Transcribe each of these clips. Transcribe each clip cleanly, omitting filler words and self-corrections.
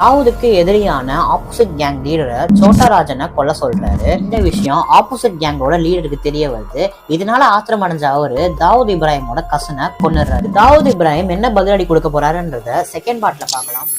தாவூதுக்கு எதிரியான opposite gang லீடரை Chhota ராஜனை கொல்ல சொல்றாரு. இந்த விஷயம் ஆப்போசிட் கேங்கோட லீடருக்கு தெரிய வருது. இதனால ஆத்திரம் அடைஞ்ச அவரு தாவூத் இப்ராஹிமோட கசனை கொன்னுறாரு. தாவூத் இப்ராஹிம் என்ன பதிலடி கொடுக்க போறாருன்றத செகண்ட் பார்ட்ல பார்க்கலாம்.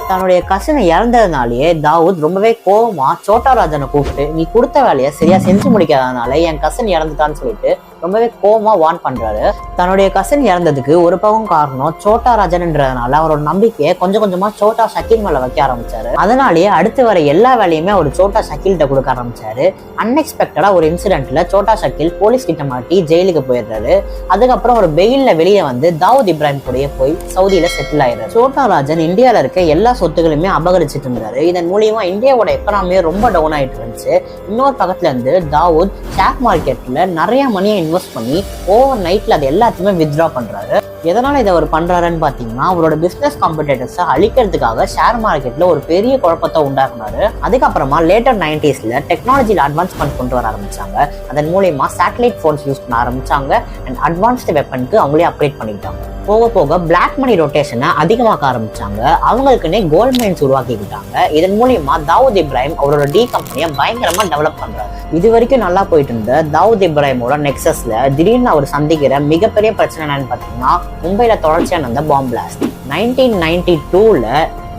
தன்னுடைய கசினை இறந்ததுனாலேயே தாவூத் ரொம்பவே கோவமா சோட்டா ராஜனை கூப்பிட்டு, நீ கொடுத்த வேலையை சரியா செஞ்சு முடிக்காதனால என் கசின் இறந்துட்டான்னு சொல்லிட்டு ரொம்பவே கோவமா வார்ன் பண்றாரு. தன்னுடைய கசின் இறந்ததுக்கு ஒரு பக்கம் காரணம் சோட்டா ராஜன்ன்றதுனால அவரோட நம்பிக்கையை கொஞ்சம் கொஞ்சமா சோட்டா ஷக்கீல் மேல வைக்க ஆரம்பிச்சாரு. அதனாலேயே அடுத்து வர எல்லா வேலையுமே அவர் சோட்டா ஷக்கீல்கிட்ட கொடுக்க ஆரம்பிச்சாரு. அன்எக்ஸ்பெக்டடா ஒரு இன்சிடென்ட்ல சோட்டா ஷக்கீல் போலீஸ் கிட்ட மாட்டி ஜெயிலுக்கு போயிடுறாரு. அதுக்கப்புறம் ஒரு பெயில்ல வெளியே வந்து தாவூத் இப்ராஹிம் கூடயே போய் சவுதியில செட்டில் ஆயிடுறாரு. சோட்டா ராஜன் இந்தியாவில இருக்க எல்லா சொத்துக்களுமே அபகரிச்சுட்டு இருந்தாரு. இதன் மூலியமா இந்தியாவோட எக்கனாமியே ரொம்ப டவுன் ஆயிட்டு இருந்துச்சு. இன்னொரு பக்கத்துல இருந்து தாவூத் ஷேர் மார்க்கெட்ல நிறைய மணியை இன்வெஸ்ட் பண்ணி ஓவர் நைட்ல அது எல்லாத்தையுமே வித்ட்ரா பண்றாரு. எதனால இதை அவர் பண்றாருன்னு பாத்தீங்கன்னா, அவரோட பிசினஸ் காம்படிட்டர்ஸை அழிக்கிறதுக்காக ஷேர் மார்க்கெட்ல ஒரு பெரிய குழப்பத்தை உண்டாக்குனாரு. அதுக்கப்புறமா லேட்டர் 90sல டெக்னாலஜில அட்வான்ஸ்மெண்ட் கொண்டு வர ஆரம்பிச்சாங்க. அதன் மூலியமா சேட்டலைட் போன்ஸ் யூஸ் பண்ண ஆரம்பிச்சாங்க அண்ட் அட்வான்ஸ்டு வெப்பனுக்கு அவங்களே அப்கிரேட் பண்ணிட்டாங்க. போக போக பிளாக் மணி ரொட்டேஷனை அதிகமாக்க ஆரம்பிச்சாங்க. அவங்களுக்குன்னே கோல்ட் மைன்ஸ் உருவாக்கிக்கிட்டாங்க. இதன் மூலியமா தாவூத் இப்ராஹிம் அவரோட டி கம்பெனியை பயங்கரமா டெவலப் பண்றாரு. இது வரைக்கும் நல்லா போயிட்டு இருந்த தாவூத் இப்ராஹிமோட நெக்ஸஸ்ல திடீர்னு அவர் சந்திக்கிற மிகப்பெரிய பிரச்சனை என்னன்னு பாத்தீங்கன்னா, மும்பைல தொடர்ச்சியா நடந்த பாம்பு பிளாஸ்ட். 1992ல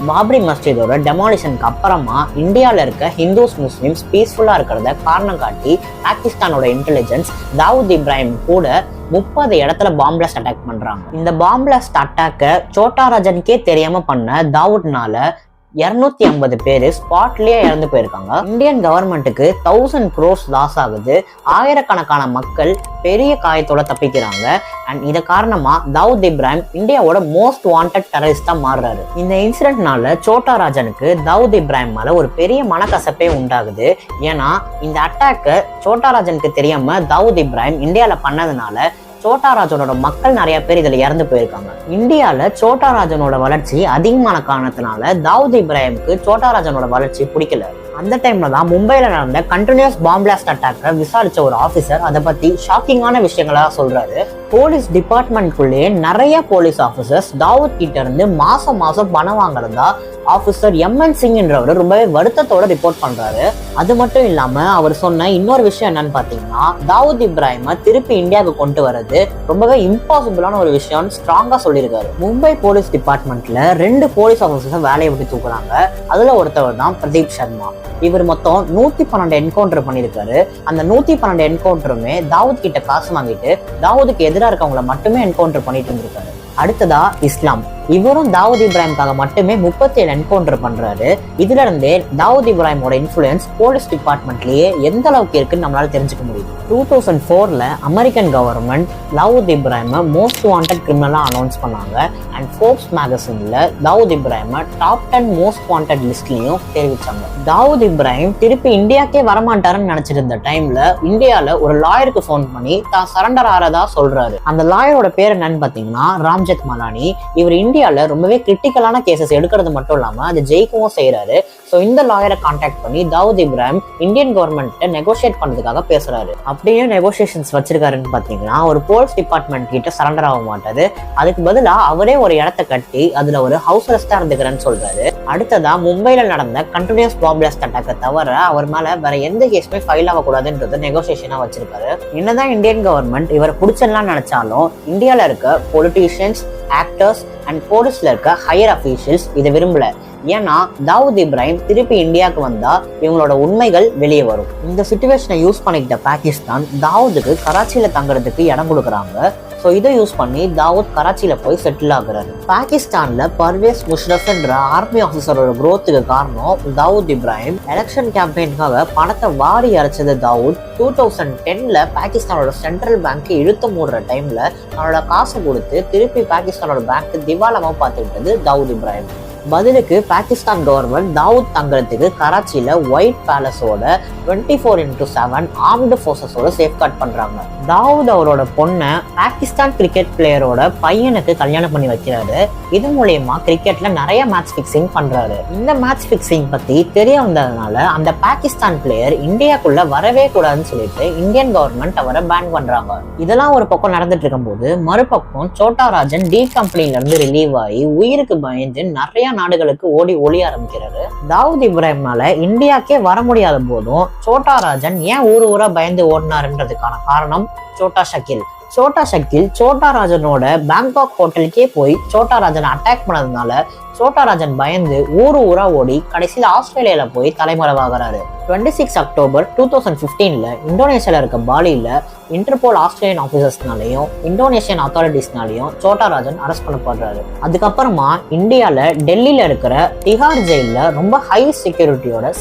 பாபரி மஸ்ஜிதோட டெமாலிஷனுக்கு அப்புறமா இந்தியாவில் இருக்க ஹிந்துஸ் முஸ்லிம்ஸ் பீஸ்ஃபுல்லா இருக்கிறத காரணம் காட்டி பாகிஸ்தானோட இன்டெலிஜென்ஸ் தாவூத் இப்ராஹிம் கூட 30 இடத்துல பாம்பு பிளாஸ்ட் அட்டாக் பண்றாங்க. இந்த பாம்பு பிளாஸ்ட் அட்டாக்கை சோட்டா ராஜனுக்கே தெரியாம பண்ண தாவூத்னால 250 பேர் ஸ்பாட்லயே இறந்து போயிருக்காங்க. இந்தியன் கவர்மெண்ட்டுக்கு 1000 crores லாஸ் ஆகுது. ஆயிரக்கணக்கான மக்கள் பெரிய காயத்தோட தப்பிக்கிறாங்க. அண்ட் இத காரணமா தாவூத் இப்ராஹிம் இந்தியாவோட மோஸ்ட் வாண்டட் டெரரிஸ்டா மாறுறாரு. இந்த இன்சிடென்ட்னால சோட்டா ராஜனுக்கு தாவூத் இப்ராஹிம் மேல ஒரு பெரிய மனக்கசப்பே உண்டாகுது. ஏன்னா இந்த அட்டாக்க சோட்டா ராஜனுக்கு தெரியாம தாவூத் இப்ராஹிம் இந்தியால பண்ணதுனால சோட்டா ராஜனோட மக்கள் நிறைய பேர் இதுல இறந்து போயிருக்காங்க. இந்தியால சோட்டா ராஜனோட வளர்ச்சி அதிகமான காரணத்தினால தாவூத் இப்ராஹிமுக்கு சோட்டா ராஜனோட வளர்ச்சி பிடிக்கல. அந்த டைம்ல தான் மும்பைல நடந்த கண்டினியூஸ் பாம்பு பிளாஸ்ட் அட்டாக்க விசாரிச்ச ஒரு ஆபீசர் அதை பத்தி ஷாக்கிங்கான விஷயங்களா சொல்றாரு. போலீஸ் டிபார்ட்மெண்ட்குள்ளேயே நிறைய போலீஸ் ஆபீசர்ஸ் தாவூத் கிட்ட இருந்து மாசம் பணம் வாங்குறதா ஆபீசர் MN சிங்ன்றவர் ரொம்பவே வருத்தத்தோட ரிப்போர்ட் பண்றாரு. அது மட்டும் இல்லாம அவர் சொன்ன இன்னொரு விஷயம் என்னன்னு பாத்தீங்கன்னா, தாவூத் இப்ராஹிமை திருப்பி இந்தியாவுக்கு கொண்டு வர்றது ரொம்பவே இம்பாசிபிளான ஒரு விஷயம் ஸ்ட்ராங்கா சொல்லியிருக்காரு. மும்பை போலீஸ் டிபார்ட்மெண்ட்ல 2 போலீஸ் ஆபீசர்ஸ் வேலையை விட்டு தூக்குறாங்க. அதுல ஒருத்தவர் தான் பிரதீப் சர்மா. இவர் மொத்தம் 112 என்கவுண்டர் பண்ணியிருக்காரு. அந்த 112 என்கவுண்டருமே தாவூத் கிட்ட காசு வாங்கிட்டு தாவூதுக்கு எதிராக இருக்கவங்களை மட்டுமே என்கவுண்டர் பண்ணிட்டு இருந்திருக்காரு. அடுத்ததா இஸ்லாம். இவரும் தாவூத் இப்ராஹிம்காக மட்டுமே 37 என்கவுண்டர் பண்றாரு. இதுல இருந்தே தாவூத் இப்ராஹிமோட இன்ஃபுளுன்ஸ் போலீஸ் டிபார்ட்மெண்ட்லயே எந்த அளவுக்கு இருக்குன்னு நம்மளால தெரிஞ்சுக்க முடியும். 2004ல அமெரிக்கன் கவர்மெண்ட் தாவூத் இப்ராஹிமை மோஸ்ட் வாண்டட் கிரிமினலா அனௌன்ஸ் பண்ணாங்க. அண்ட் ஃபோர்ப்ஸ் மேகசின்ல தாவூத் இப்ராஹிமை டாப் 10 மோஸ்ட் வாண்டட் லிஸ்ட்லயும் தெரிவிச்சாங்க. தாவூத் இப்ராஹிம் திருப்பி இந்தியாக்கே வரமாட்டாருன்னு நினைச்சிட்டு இருந்த டைம்ல இந்தியால ஒரு லாயருக்கு போன் பண்ணி தான் சரண்டர் ஆறதா சொல்றாரு. அந்த லாயரோட பேர் என்னன்னு பாத்தீங்கன்னா ராம்ஜெத் மலானி. இவர் இந்தியால ரொம்பவே கிரிட்டிக்கலான கேசஸ் எடுக்கிறது மட்டும் இல்லாம அது ஜெயிக்கவும் செய்யறாரு. சோ இந்த லாயரை கான்டாக்ட் பண்ணி Dawood Ibrahim Indian government negotiate பண்றதுக்காக பேசுறாரு. அப்படியே நெகோசியேஷன்ஸ் வச்சிருக்காருன்னு பாத்தீங்கன்னா, ஒரு போலீஸ் டிபார்ட்மெண்ட் கிட்ட சரண்டர் ஆக மாட்டாரு. அதுக்கு பதிலா அவரே ஒரு இடத்த கட்டி அதுல ஒரு ஹவுஸ் அரெஸ்டா இருந்துக்கிறேன்னு சொல்றாரு. அடுத்ததா மும்பைல நடந்த கண்டினியூஸ் பாம்பு பிளாஸ்ட் அட்டாக்கை தவிர அவர் மேல வேற எந்த கேஸுமே ஃபைல் ஆகக்கூடாதுன்றது நெகோசியேஷனா வச்சிருக்காரு. என்னதான் இந்தியன் கவர்மெண்ட் இவரை பிடிச்சிடலாம்னு நினைச்சாலும் இந்தியால இருக்க பொலிட்டீஷியன்ஸ், ஆக்டர்ஸ் அண்ட் போலீஸ்ல இருக்க ஹையர் அஃபீஷியல்ஸ் இதை விரும்பல. ஏன்னா தாவூத் இப்ராஹிம் திருப்பி இந்தியாவுக்கு வந்தா இவங்களோட உண்மைகள் வெளியே வரும். இந்த சிச்சுவேஷனை யூஸ் பண்ணிக்கிட்ட பாகிஸ்தான் தாவூதுக்கு கராச்சியில தங்குறதுக்கு இடம் கொடுக்குறாங்க. ஸோ இதை யூஸ் பண்ணி தாவூத் கராச்சியில போய் செட்டில் ஆகுறாரு. பாகிஸ்தான்ல பர்வேஸ் முஷ்ரஃப்ன்ற ஆர்மி ஆஃபீஸரோட குரோத்துக்கு காரணம் தாவூத் இப்ராஹிம். எலெக்ஷன் கேம்பெயினுக்காக பணத்தை வாரி அரைச்சது தாவூத். 2010ல பாகிஸ்தானோட சென்ட்ரல் பேங்க் இழுத்து மூடுற டைம்ல அவனோட காசை கொடுத்து திருப்பி பாகிஸ்தானோட பேங்க் திவாலமா பார்த்துக்கிட்டது தாவூத் இப்ராஹிம். பதிலுக்கு பாகிஸ்தான் கவர்மெண்ட் தாவூத் தங்கறதுக்கு கராச்சியில ஒயிட் பேலஸோட 24/7 ஆர்ம்டு ஃபோர்ஸஸோட சேஃப்கார்ட் பண்றாங்க. தாவூத் அவரோட பொண்ணை பாகிஸ்தான் கிரிக்கெட் பிளேயரோட பையனுக்கு கல்யாணம் பண்ணி வைக்கிறாரு. இது மூலயமா கிரிக்கெட்ல நிறைய மேட்ச் பிக்சிங் பண்றாரு. இந்த மேட்ச் பிக்சிங் பத்தி தெரிய வந்ததுனால அந்த பாகிஸ்தான் பிளேயர் இந்தியாக்குள்ள வரவே கூடாதுன்னு சொல்லிட்டு இந்தியன் கவர்மெண்ட் அவரை பேன் பண்றாங்க. இதெல்லாம் ஒரு பக்கம் நடந்துட்டு இருக்கும் போது மறுபக்கம் சோட்டா ராஜன் டி கம்பெனில இருந்து ரிலீவ் ஆகி உயிருக்கு பயந்து நிறைய நாடுகளுக்கு ஓடி ஒளிய ஆரம்பிக்கிறாரு. தாவூத் இப்ராஹிம்னால இந்தியாக்கே வர முடியாத போதும் சோட்டா ராஜன் ஏன் ஊரா பயந்து ஓடினாருன்றதுக்கான காரணம் சோட்டா ஷக்கீல் சோட்டா ராஜனோட பேங்காக் ஹோட்டலுக்கே போய் சோட்டா ராஜனை அட்டாக் பண்ணதுனால சோட்டா ராஜன் பயந்து ஊரா ஓடி கடைசியில் ஆஸ்திரேலியால போய் தலைமறைவாகிறாரு. 26 அக்டோபர் 2015 இந்தோனேஷியால இருக்க பாலியில இன்டர்போல் ஆஸ்திரேலியன் ஆபீசர்ஸ்னாலையும் இந்தோனேஷியன் அத்தாரிட்டிஸ்னாலையும் சோட்டா ராஜன் அரெஸ்ட் பண்ணப்படுறாரு. அதுக்கப்புறமா இந்தியால டெல்லியில இருக்கிற திஹார் ஜெயில ரொம்ப ஹை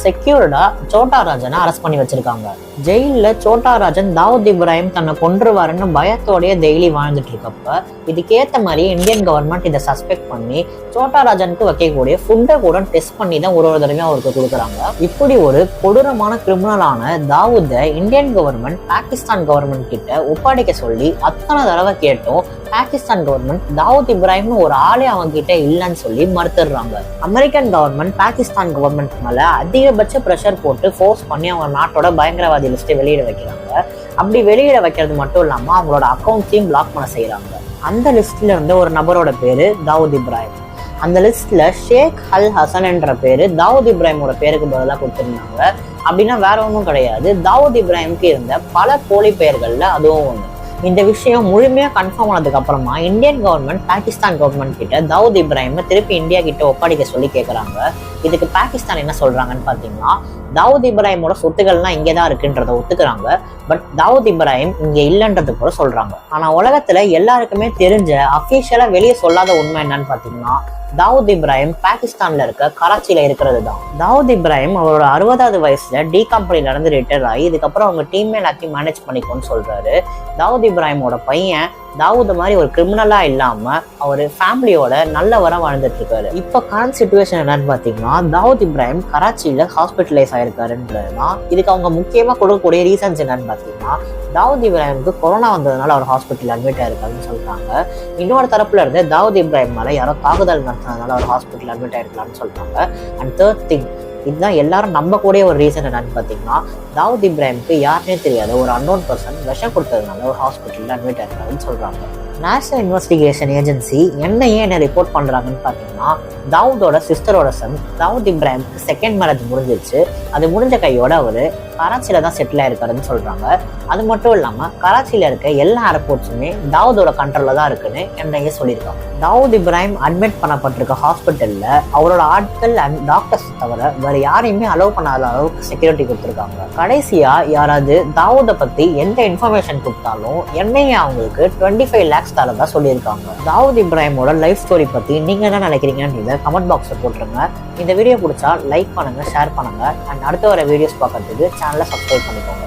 செக்யூர்டா சோட்டா ராஜனை அரெஸ்ட் பண்ணி வச்சிருக்காங்க. ஜெயில சோட்டா ராஜன் தாவூத் இப்ராஹிம் தன்னை கொன்றுவாருன்னு பயத்தோடய டெய்லி வாழ்ந்துட்டு இருக்கப்ப இதுக்கேத்த மாதிரி இந்தியன் கவர்மெண்ட் இதை சஸ்பெக்ட் பண்ணி சோட்டா ராஜனுக்கு வைக்கக்கூடிய ஃபுட்டை கூட டெஸ்ட் பண்ணி தான் ஒரு தடவையும் அவருக்கு கொடுக்குறாங்க. இப்படி ஒரு கொடூரமான கிரிமினலான தாவூத்தை இந்தியன் கவர்மெண்ட் பாகிஸ்தான் கவர்மெண்ட் கிட்ட ஒப்படைக்க சொல்லி அத்தனை தடவை கேட்டோம். பாகிஸ்தான் கவர்மெண்ட் தாவூத் இப்ராஹிம்னு ஒரு ஆளே அவங்க கிட்ட இல்லைன்னு சொல்லி மறுத்துடுறாங்க. அமெரிக்கன் கவர்மெண்ட் பாகிஸ்தான் கவர்மெண்ட் மேல அதிகபட்ச ப்ரெஷர் போட்டு ஃபோர்ஸ் பண்ணி அவங்க நாட்டோட பயங்கரவாதி லிஸ்ட்டை வெளியிட வைக்கிறாங்க. அப்படி வெளியிட வைக்கிறது மட்டும் இல்லாம அவங்களோட அக்கௌண்ட்ஸையும் பிளாக் பண்ண செய்யறாங்க. அந்த லிஸ்ட்ல இருந்த ஒரு நபரோட பேரு தாவூத் இப்ராஹிம். அந்த லிஸ்ட்ல ஷேக் அல் ஹசன் என்ற பேரு தாவூத் இப்ராஹிமோட பேருக்கு பதிலாக கொடுத்திருந்தாங்க. அப்படின்னா வேற ஒன்றும் கிடையாது, தாவூத் இப்ராஹிமுக்கு இருந்த பல போலி பெயர்கள்ல அதுவும் ஒண்ணு. இந்த விஷயம் முழுமையா கன்ஃபார்ம் ஆனதுக்கு அப்புறமா இந்தியன் கவர்மெண்ட் பாகிஸ்தான் கவர்மெண்ட் கிட்ட தாவூத் இப்ராஹிமை திருப்பி இந்தியா கிட்ட ஒப்படைக்க சொல்லி கேட்கறாங்க. இதுக்கு பாகிஸ்தான் என்ன சொல்றாங்கன்னு பாத்தீங்கன்னா, தாவூத் இப்ராஹிமோட சொத்துக்கள்லாம் இங்கேதான் இருக்குன்றத ஒத்துக்கிறாங்க. பட் தாவூத் இப்ராஹிம் இங்க இல்லைன்றது கூட சொல்றாங்க. ஆனா உலகத்துல எல்லாருக்குமே தெரிஞ்ச அபிஷியலா வெளியே சொல்லாத உண்மை என்னன்னு பாத்தீங்கன்னா, தாவூத் இப்ராஹிம் பாகிஸ்தான்ல இருக்க கராச்சியில இருக்கிறது தான். தாவூத் இப்ராஹிம் அவரோட 60வது வயசுல டி கம்பெனில இருந்து ரிட்டையர் ஆகி இதுக்கப்புறம் அவங்க டீம் எல்லாத்தையும் மேனேஜ் பண்ணிக்கோன்னு சொல்றாரு. தாவூத் இப்ராஹிமோட பையன் தாவூத் மாதிரி ஒரு கிரிமினலா இல்லாம அவர் ஃபேமிலியோட நல்லவரா வாழ்ந்துட்டு இருக்காரு. இப்ப கரண்ட் சிச்சுவேஷன் என்னன்னு பாத்தீங்கன்னா, தாவூத் இப்ராஹிம் கராச்சியில ஹாஸ்பிட்டலைஸ் ஆயிருக்காருன்றதுதான். இதுக்கு அவங்க முக்கியமா கொடுக்கக்கூடிய ரீசன்ஸ் என்னன்னு பாத்தீங்கன்னா, தாவூத் இப்ராஹிமுக்கு கொரோனா வந்ததுனால அவர் ஹாஸ்பிட்டல் அட்மிட் ஆயிருக்காருன்னு சொல்றாங்க. இன்னொரு தரப்புல இருந்து தாவூத் இப்ராஹிம் மேல யாரோ தாக்குதல் நடத்தினதுனால அவர் ஹாஸ்பிட்டல் அட்மிட் ஆயிருக்கலாம்னு சொல்றாங்க. அண்ட் தேர்ட் திங், இதுதான் எல்லாரும் நம்பக்கூடிய ஒரு ரீசன் என்னன்னு பாத்தீங்கன்னா, தாவூத் இப்ராஹிமுக்கு யாருன்னே தெரியாத ஒரு அன்னோன் பர்சன் விஷம் கொடுத்ததுனால ஒரு ஹாஸ்பிட்டல்ல அட்மிட் ஆயிருக்காருன்னு சொல்றாங்க. நேஷனல் இன்வெஸ்டிகேஷன் ஏஜென்சி என்ன ரிப்போர்ட் பண்றாங்கன்னு பாத்தீங்கன்னா, தாவூதோட சிஸ்டரோட சன் தாவூத் இப்ராஹிமுக்கு செகண்ட் மேரேஜ் முடிஞ்சிருச்சு. அது முடிஞ்ச கையோட அவரு கராச்சியில தான் செட்டில் ஆயிருக்காருன்னு சொல்றாங்க. அது மட்டும் இல்லாம கராச்சியில இருக்க எல்லா ஏர்போர்ட்ஸுமே தாவூதோட கண்ட்ரோல்ல தான் இருக்குன்னு என்ஐஏ சொல்லியிருக்காங்க. தாவூத் இப்ராஹிம் அட்மிட் பண்ணப்பட்டிருக்க ஹாஸ்பிட்டல்ல அவரோட ஆட்கள் அண்ட் டாக்டர்ஸ் தவிர வேற யாரையுமே அலோவ் பண்ணாத அளவுக்கு செக்யூரிட்டி கொடுத்துருக்காங்க. கடைசியா யாராவது தாவூதை பத்தி எந்த இன்ஃபர்மேஷன் கொடுத்தாலும் என்ஐஏ அவங்களுக்கு 25 lakhs தரதா சொல்லியிருக்காங்க. தாவூத் இப்ராஹிமோட லைஃப் ஸ்டோரி பத்தி நீங்க என்ன நினைக்கிறீங்கன்னு கமெண்ட் பாக்ஸ்ல போட்டுருங்க. இந்த வீடியோ பிடிச்சா லைக் பண்ணுங்க, ஷேர் பண்ணுங்க. அண்ட் அடுத்த வர வீடியோஸ் பார்க்கறதுக்கு சேனலை சப்ஸ்கிரைப் பண்ணிக்கோங்க.